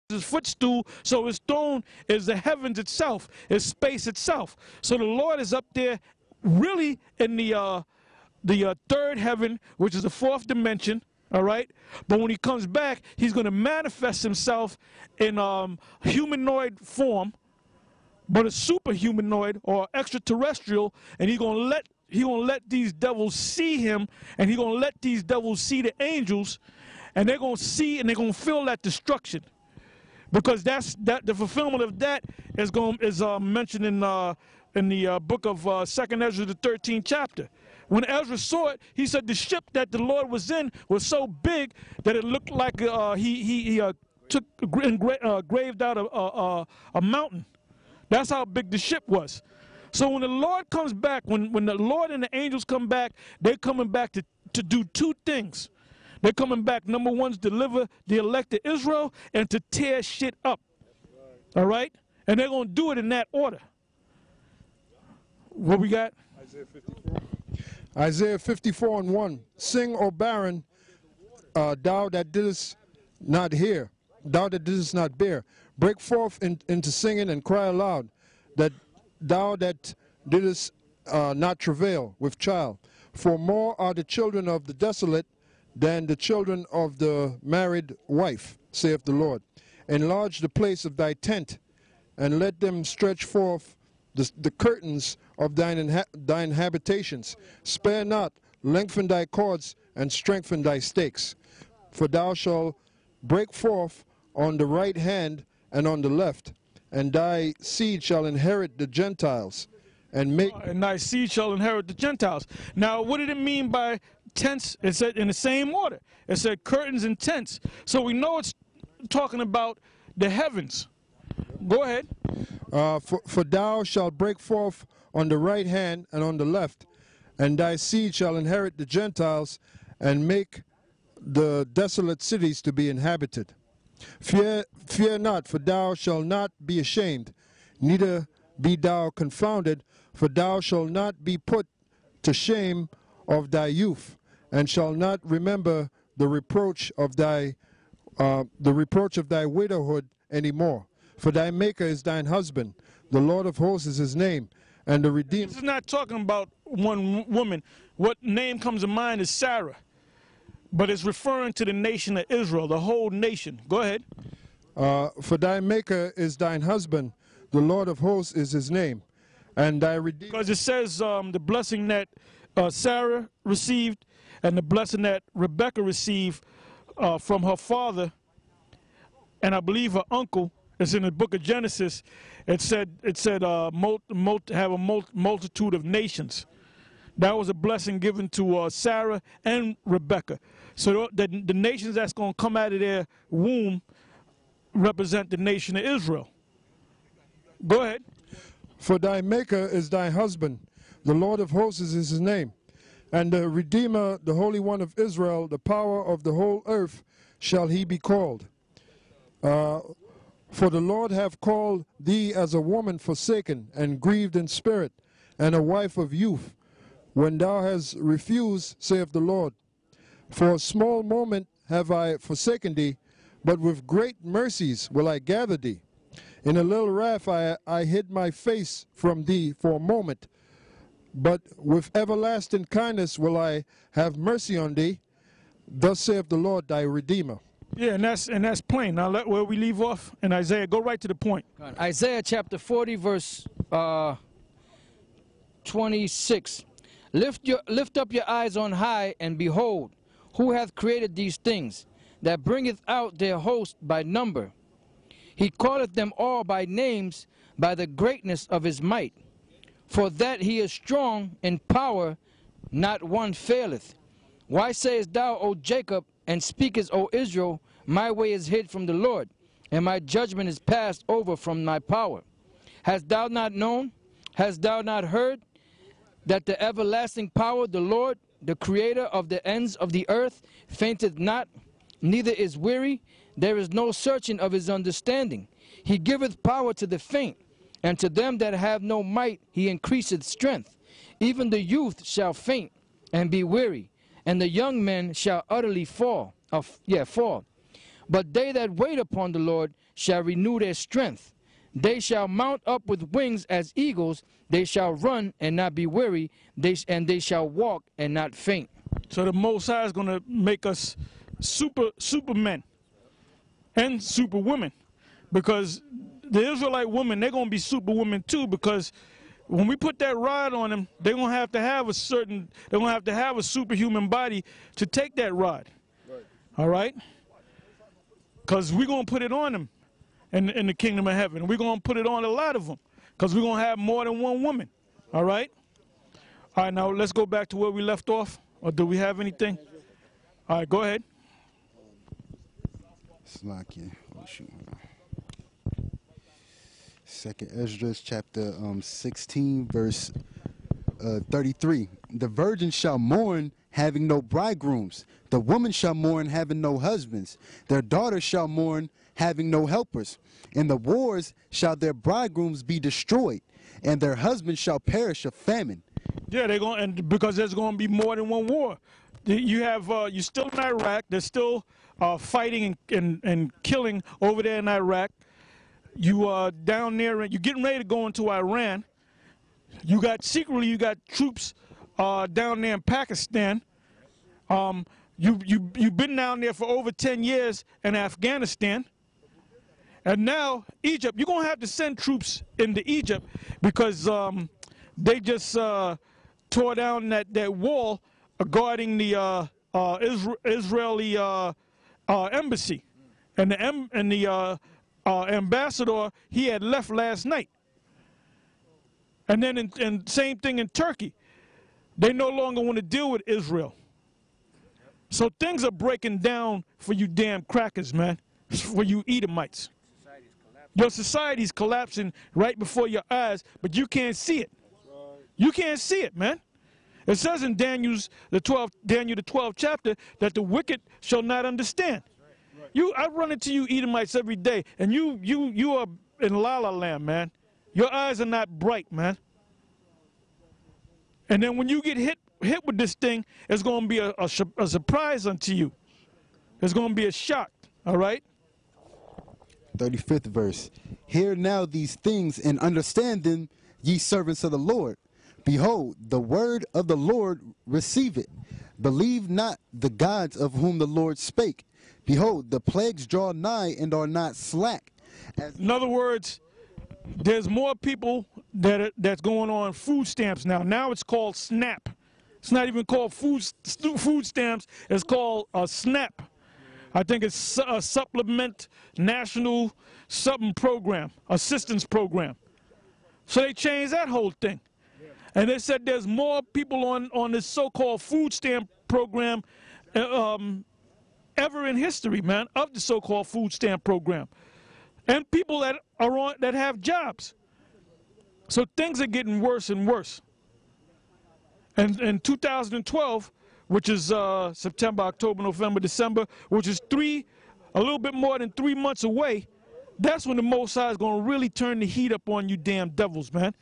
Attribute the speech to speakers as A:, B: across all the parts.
A: his footstool, so his throne is the heavens itself, is space itself. So the Lord is up there really in the third heaven, which is the fourth dimension, all right? But when he comes back, he's going to manifest himself in humanoid form, but a superhumanoid or extraterrestrial, and he's going to let these devils see him, and he's going to let these devils see the angels, and they're going to see and they're going to feel that destruction. Because the fulfillment of that is mentioned in the book of 2nd Esdras, the 13th chapter. When Ezra saw it, he said the ship that the Lord was in was so big that it looked like he took engraved out a mountain. That's how big the ship was. So when the Lord comes back, when the Lord and the angels come back, they're coming back to do two things. They're coming back, number one, to deliver the elect of Israel and to tear shit up. All right? And they're going to do it in that order. What we got?
B: Isaiah 54. Isaiah 54:1. Sing, O barren, thou that didst not hear, thou that didst not bear. Break forth into singing and cry aloud, that thou that didst not travail with child. For more are the children of the desolate than the children of the married wife, saith the Lord. Enlarge the place of thy tent, and let them stretch forth the curtains of thine habitations. Spare not, lengthen thy cords, and strengthen thy stakes. For thou shalt break forth on the right hand and on the left, and thy seed shall inherit the Gentiles. And
A: thy seed shall inherit the Gentiles. Now, what did it mean by tents? It said in the same order. It said curtains and tents. So we know it's talking about the heavens. Go ahead.
B: For thou shalt break forth on the right hand and on the left, and thy seed shall inherit the Gentiles, and make the desolate cities to be inhabited. Fear not, for thou shalt not be ashamed, neither be thou confounded, for thou shalt not be put to shame of thy youth, and shall not remember the reproach of thy widowhood any more. For thy Maker is thine husband, the Lord of hosts is his name, and the Redeemer.
A: This is not talking about one woman. What name comes to mind is Sarah, but it's referring to the nation of Israel, the whole nation. Go ahead.
B: For thy Maker is thine husband, the Lord of hosts is his name, and thy Redeemer.
A: Because it says the blessing that Sarah received and the blessing that Rebekah received from her father, and I believe her uncle. It's in the book of Genesis. It said have a multitude of nations. That was a blessing given to Sarah and Rebekah. So the nations that's going to come out of their womb represent the nation of Israel. Go ahead.
B: For thy Maker is thy husband, the Lord of hosts is his name, and the Redeemer, the Holy One of Israel, the power of the whole earth, shall he be called. For the Lord hath called thee as a woman forsaken and grieved in spirit, and a wife of youth, when thou hast refused, saith the Lord. For a small moment have I forsaken thee, but with great mercies will I gather thee. In a little wrath I hid my face from thee for a moment, but with everlasting kindness will I have mercy on thee. Thus saith the Lord thy Redeemer.
A: Yeah, and that's plain. Now let where we leave off in Isaiah. Go right to the point.
C: Isaiah chapter 40, verse 26. Lift up your eyes on high, and behold, who hath created these things, that bringeth out their host by number. He calleth them all by names, by the greatness of his might. For that he is strong in power, not one faileth. Why sayest thou, O Jacob, and speakest, O Israel, my way is hid from the Lord, and my judgment is passed over from my power? Hast thou not known? Hast thou not heard? That the everlasting power, the Lord, the creator of the ends of the earth, fainteth not, neither is weary. There is no searching of his understanding. He giveth power to the faint, and to them that have no might he increaseth strength. Even the youth shall faint and be weary, and the young men shall utterly fall. But they that wait upon the Lord shall renew their strength. They shall mount up with wings as eagles. They shall run and not be weary. And they shall walk and not faint.
A: So the Most High is going to make us supermen and superwomen, because the Israelite women, they're going to be superwomen too, because when we put that rod on them, they're going to have to have a superhuman body to take that rod. Right. All right? Because we're going to put it on them in the kingdom of heaven. We're going to put it on a lot of them, because we're going to have more than one woman. All right? All right, now let's go back to where we left off. Or do we have anything? All right, go ahead.
D: Slakia. Oh, shoot. Second Esdras chapter 16, verse 33. The virgin shall mourn, having no bridegrooms. The woman shall mourn, having no husbands. Their daughters shall mourn, having no helpers. In the wars shall their bridegrooms be destroyed, and their husbands shall perish of famine.
A: Yeah, they're going, and because there's going to be more than one war. You have you're still in Iraq. They're still fighting and killing over there in Iraq. You are down there, and you're getting ready to go into Iran. You got troops down there in Pakistan. You've been down there for over 10 years in Afghanistan. And now Egypt, you're going to have to send troops into Egypt, because they just tore down that wall guarding the Israeli embassy. And the ambassador, he had left last night. And then and same thing in Turkey. They no longer want to deal with Israel. So things are breaking down for you damn crackers, man. For you Edomites. Your society's collapsing right before your eyes, but you can't see it. You can't see it, man. It says in Daniel the 12th chapter that the wicked shall not understand. I run into you Edomites every day, and you are in la la land, man. Your eyes are not bright, man. And then when you get hit with this thing, it's going to be a surprise unto you. It's going to be a shock, all right?
D: 35th verse. Hear now these things and understand them, ye servants of the Lord. Behold, the word of the Lord, receive it. Believe not the gods of whom the Lord spake. Behold, the plagues draw nigh and are not slack.
A: In other words, there's more people that's going on food stamps now. Now it's called SNAP. It's not even called food stamps. It's called SNAP. I think it's a supplement national something program, assistance program. So they changed that whole thing. And they said there's more people on this so-called food stamp program ever in history, man, of the so-called food stamp program. And people that have jobs. So things are getting worse and worse. And in 2012, which is September, October, November, December, which is a little bit more than 3 months away, that's when the Most High is going to really turn the heat up on you damn devils, man.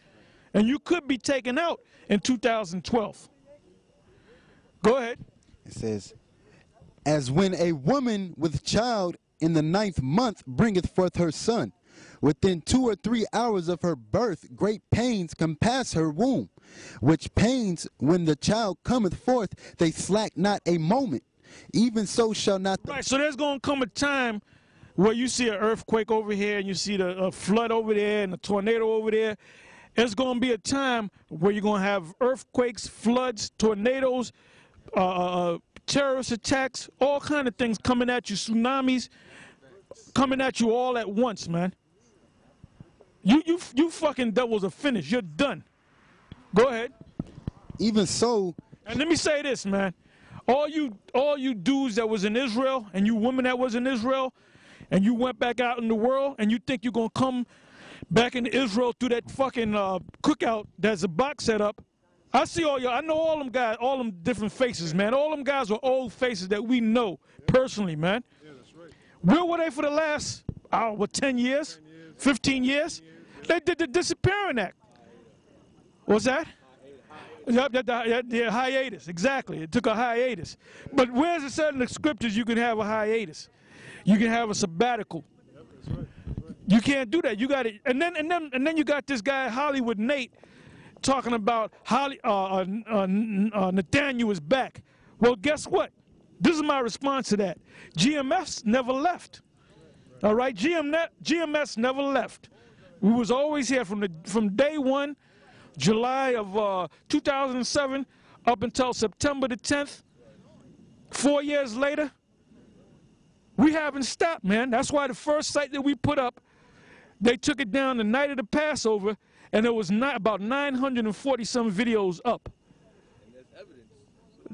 A: And you could be taken out in 2012. Go ahead.
D: It says, as when a woman with child in the 9th month bringeth forth her son, within 2 or 3 hours of her birth great pains compass her womb, which pains when the child cometh forth, they slack not a moment. Even so shall not the...
A: Right, so there's going to come a time where you see an earthquake over here and you see the flood over there and a tornado over there. There's going to be a time where you're going to have earthquakes, floods, tornadoes, terrorist attacks, all kind of things coming at you, tsunamis coming at you all at once, man. You fucking devils are finished. You're done. Go ahead.
D: Even so...
A: And let me say this, man. All you dudes that was in Israel and you women that was in Israel and you went back out in the world and you think you're going to come back into Israel through that fucking cookout that's a box set up. I see all y'all. I know all them guys, all them different faces, man. All them guys are old faces that we know personally, man. Yeah, that's right. Where were they for the last, 10 years? 15 years? They did the disappearing act. What's that? Yeah, hiatus, exactly. It took a hiatus. But where's it said in the scriptures you can have a hiatus? You can have a sabbatical. You can't do that. You got it. And then you got this guy Hollywood Nate talking about Nathaniel is back. Well, guess what? This is my response to that. GMS never left. All right, GMS never left. We was always here from day one, July of 2007, up until September the 10th. 4 years later, we haven't stopped, man. That's why the first site that we put up, they took it down the night of the Passover, and there was about 940 some videos up.
E: And there's evidence.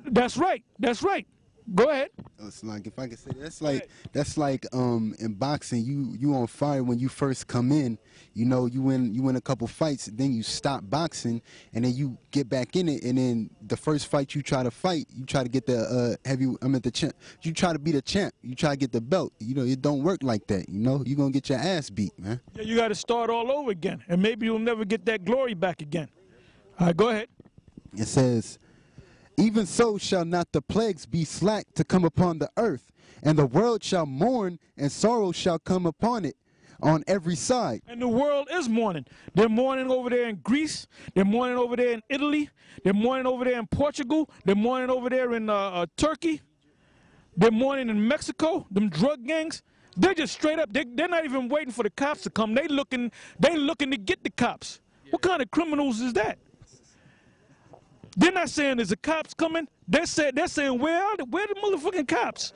A: That's right. That's right. Go ahead.
D: It's like, if I could say, that's like in boxing, you on fire when you first come in. You know, you win a couple fights, then you stop boxing, and then you get back in it, and then the first fight you try to fight, you try to get the the champ. You try to be the champ. You try to get the belt. You know, it don't work like that. You know, you're gonna get your ass beat, man.
A: Yeah, you got to start all over again, and maybe you'll never get that glory back again. All right, go ahead.
D: It says, even so shall not the plagues be slack to come upon the earth, and the world shall mourn, and sorrow shall come upon it on every side.
A: And the world is mourning. They're mourning over there in Greece. They're mourning over there in Italy. They're mourning over there in Portugal. They're mourning over there in Turkey. They're mourning in Mexico, them drug gangs. They're just straight up, they're not even waiting for the cops to come. They looking to get the cops. What kind of criminals is that? They're not saying there's the cops coming. They're saying where the motherfucking cops?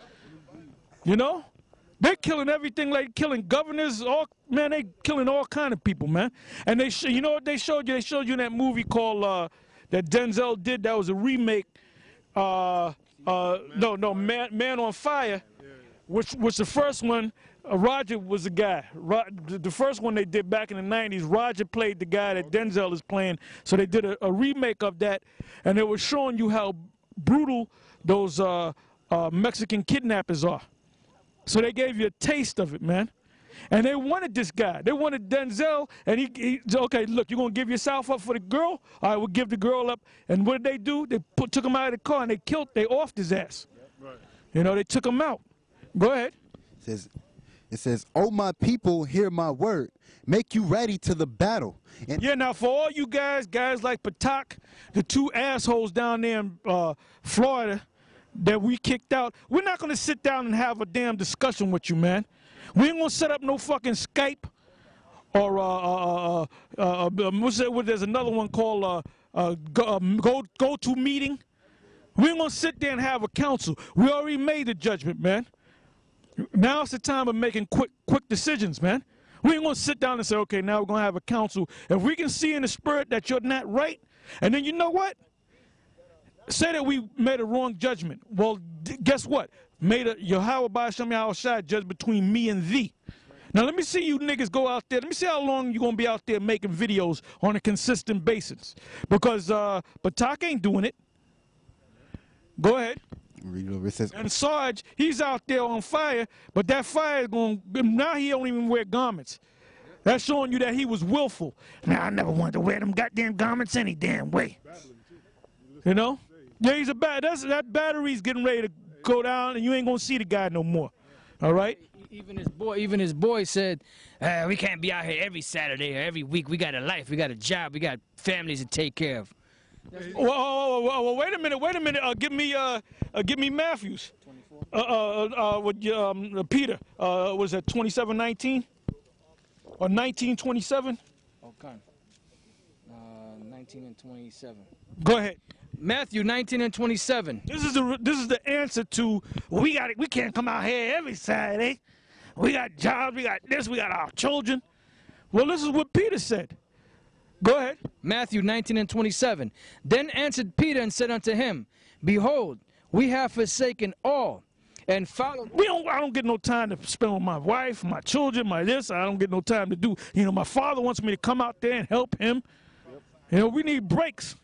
A: You know? They're killing everything, like killing governors. Man, they killing all kind of people, man. And you know what they showed you? They showed you in that movie called that Denzel did. That was a remake. Man on Fire, which was the first one. Roger was the guy. The first one they did back in the 90s, Roger played the guy that Denzel is playing. So they did a remake of that, and it was showing you how brutal those Mexican kidnappers are. So they gave you a taste of it, man. And they wanted this guy. They wanted Denzel, and he said, okay, look, you're going to give yourself up for the girl? All right, we'll give the girl up. And what did they do? They took him out of the car, and they offed his ass. Right. You know, they took him out. Go ahead.
D: It says, oh, my people, hear my word. Make you ready to the battle. And
A: yeah, now for all you guys like Patak, the two assholes down there in Florida that we kicked out, we're not going to sit down and have a damn discussion with you, man. We ain't going to set up no fucking Skype or there's another one called go-to meeting. We ain't going to sit there and have a council. We already made the judgment, man. Now it's the time of making quick decisions, man. We ain't going to sit down and say, okay, now we're going to have a council. If we can see in the spirit that you're not right, and then you know what? Say that we made a wrong judgment. Well, guess what? Yahweh Ba'Shem Yahweh Shai judge between me and thee. Now let me see you niggas go out there. Let me see how long you're going to be out there making videos on a consistent basis. Because Patak ain't doing it. Go ahead.
D: read it over. It says,
A: and Sarge, he's out there on fire, but that fire is going, now he don't even wear garments. That's showing you that he was willful. Now, I never wanted to wear them goddamn garments any damn way. You know? Yeah, he's that battery's getting ready to go down, and you ain't going to see the guy no more. All right?
C: Even his boy said, we can't be out here every Saturday or every week. We got a life, we got a job, we got families to take care of.
A: Well, wait a minute. Give me Matthews. 24. With Peter. Was that 27:19 or 19:27?
C: Okay. 19 and 27.
A: Go ahead.
C: Matthew 19 and 27.
A: This is the answer to we can't come out here every Saturday. We got jobs, we got this, we got our children. Well, this is what Peter said. Go ahead.
C: Matthew 19 and 27. Then answered Peter and said unto him, Behold, we have forsaken all and followed.
A: I don't get no time to spend with my wife, my children, my this. I don't get no time to do. My father wants me to come out there and help him. Yep. We need breaks.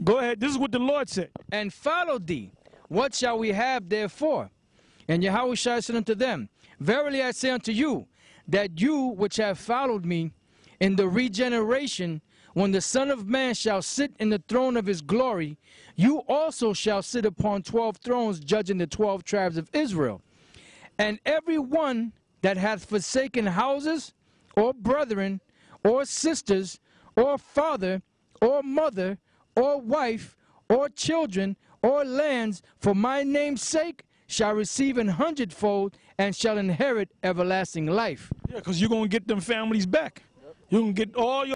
A: Go ahead. This is what the Lord said.
C: And followed thee. What shall we have therefore? And Yahweh said unto them, Verily I say unto you, that you which have followed me in the regeneration, when the Son of Man shall sit in the throne of his glory, you also shall sit upon 12 thrones, judging the 12 tribes of Israel. And every one that hath forsaken houses, or brethren, or sisters, or father, or mother, or wife, or children, or lands, for my name's sake, shall receive 100-fold and shall inherit everlasting life.
A: Yeah, because you're going to get them families back. You're going to get all your